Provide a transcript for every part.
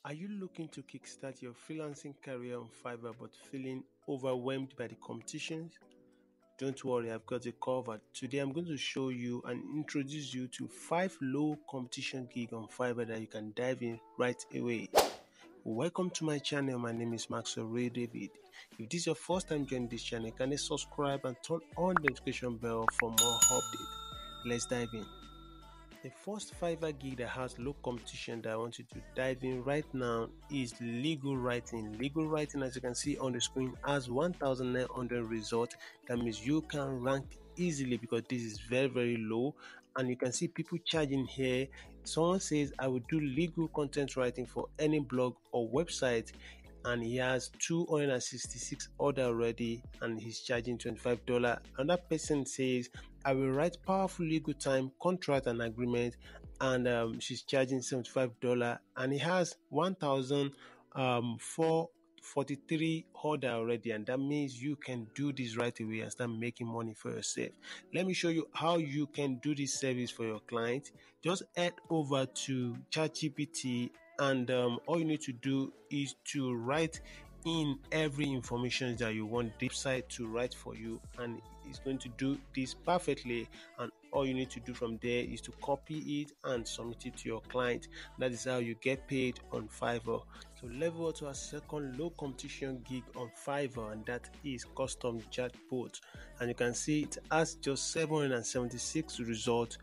Are you looking to kickstart your freelancing career on Fiverr but feeling overwhelmed by the competitions? Don't worry, I've got it covered. Today I'm going to show you and introduce you to 5 low competition gigs on Fiverr that you can dive in right away. Welcome to my channel. My name is Maxwell Ray David. If this is your first time joining this channel, can you subscribe and turn on the notification bell for more updates? Let's dive in. The first Fiverr gig that has low competition that I want you to dive in right now is legal writing. Legal writing, as you can see on the screen, has 1,900 results. That means you can rank easily because this is very low, and you can see people charging here. Someone says, I will do legal content writing for any blog or website, and he has 266 orders already and he's charging $25. Another person says, I will write powerful legal time, contract and agreement, and she's charging $75, and he has 1,443 orders already, and that means you can do this right away and start making money for yourself. Let me show you how you can do this service for your client. Just head over to ChatGPT, and all you need to do is to write in every information that you want the website to write for you, and it's going to do this perfectly. And all you need to do from there is to copy it and submit it to your client. That is how you get paid on Fiverr. So level up to a second low competition gig on Fiverr, and that is custom chatbot. And you can see it has just 776 results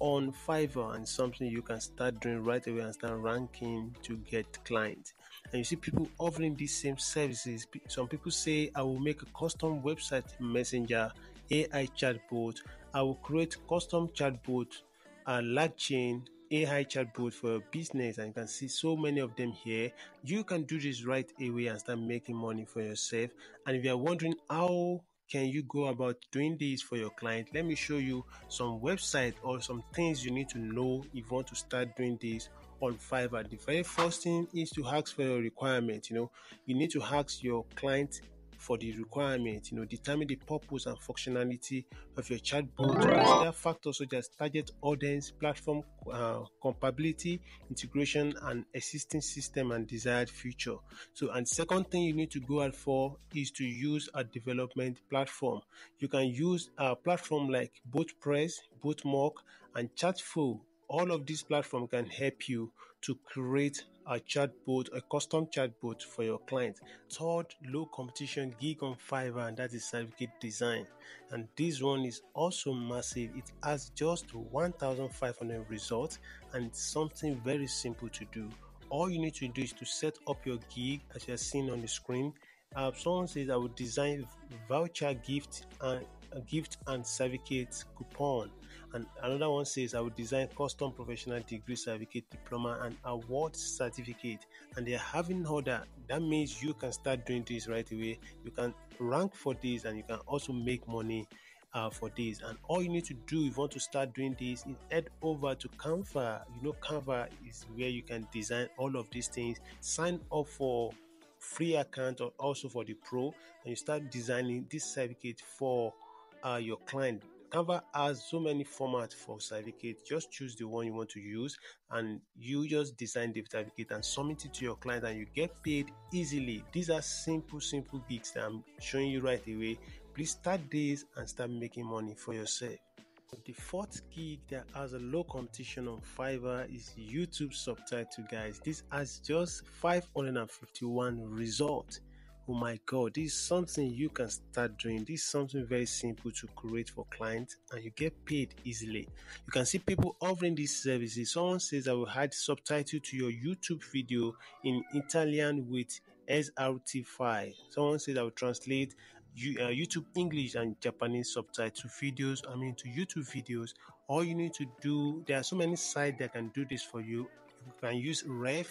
on Fiverr, and something you can start doing right away and start ranking to get clients. And you see people offering these same services. Some people say, I will make a custom website messenger AI chatbot. I will create custom chatbot, large chain AI chatbot for your business, and you can see so many of them here. You can do this right away and start making money for yourself. And if you are wondering how can you go about doing this for your client, let me show you some website or some things you need to know if you want to start doing this on Fiverr. The very first thing is to ask for your requirement. You need to ask your client for the requirement, determine the purpose and functionality of your chatbot. Consider factors such as target audience, platform compatibility, integration, and existing system and desired feature. And second thing you need to go out for is to use a development platform. You can use a platform like BoatPress, BoatMock, and Chatflow. All of these platforms can help you to create a chatbot, a custom chatbot for your client. Third low competition gig on Fiverr, and that is certificate design. And this one is also massive. It has just 1,500 results, and it's something very simple to do. All you need to do is to set up your gig as you are seeing on the screen. Someone says, I will design voucher gift and certificate coupon. And another one says, I will design custom professional degree certificate, diploma, and award certificate. And they're having order. That means you can start doing this right away. You can rank for this, and you can also make money for this. And all you need to do if you want to start doing this is head over to Canva. Canva is where you can design all of these things. Sign up for free account or also for the pro, and you start designing this certificate for your client. Canva has so many formats for certificate. Just choose the one you want to use, and you just design the certificate and submit it to your client, and you get paid easily. These are simple gigs that I'm showing you right away. Please start this and start making money for yourself. The fourth gig that has a low competition on Fiverr is YouTube subtitle, guys. This has just 551 results. Oh my god, this is something you can start doing. This is something very simple to create for clients, and you get paid easily. You can see people offering these services. Someone says, I will add subtitle to your YouTube video in Italian with SRT file. Someone says, I will translate YouTube English and Japanese subtitle videos to YouTube videos. All you need to do, there are so many sites that can do this for you. You can use REV.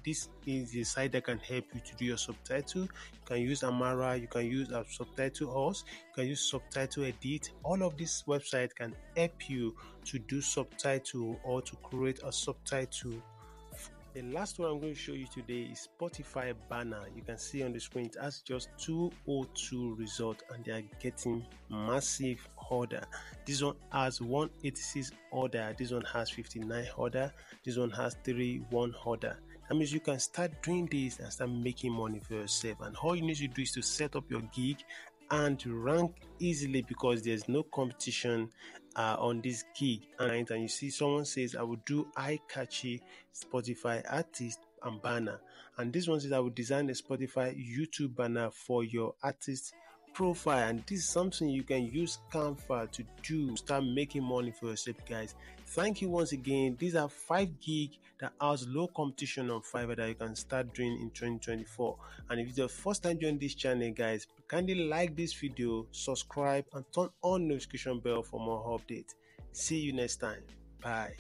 This is the site that can help you to do your subtitle. You can use Amara, you can use a subtitle horse, you can use subtitle edit. All of these websites can help you to do subtitle or to create a subtitle The last one I'm going to show you today is Spotify banner. You can see on the screen it has just 202 results and they are getting massive order. This one has 186 order, this one has 59 order, this one has 31 order. That means you can start doing this and start making money for yourself. And all you need to do is to set up your gig and rank easily because there's no competition on this gig. And you see someone says I will do eye-catchy Spotify artist and banner, and this one says I will design a Spotify YouTube banner for your artist profile. And this is something you can use Canva to do, start making money for yourself, guys. Thank you once again. These are 5 gig that has low competition on Fiverr that you can start doing in 2024. And if it's your first time joining this channel, guys, kindly like this video, subscribe, and turn on notification bell for more updates. See you next time. Bye.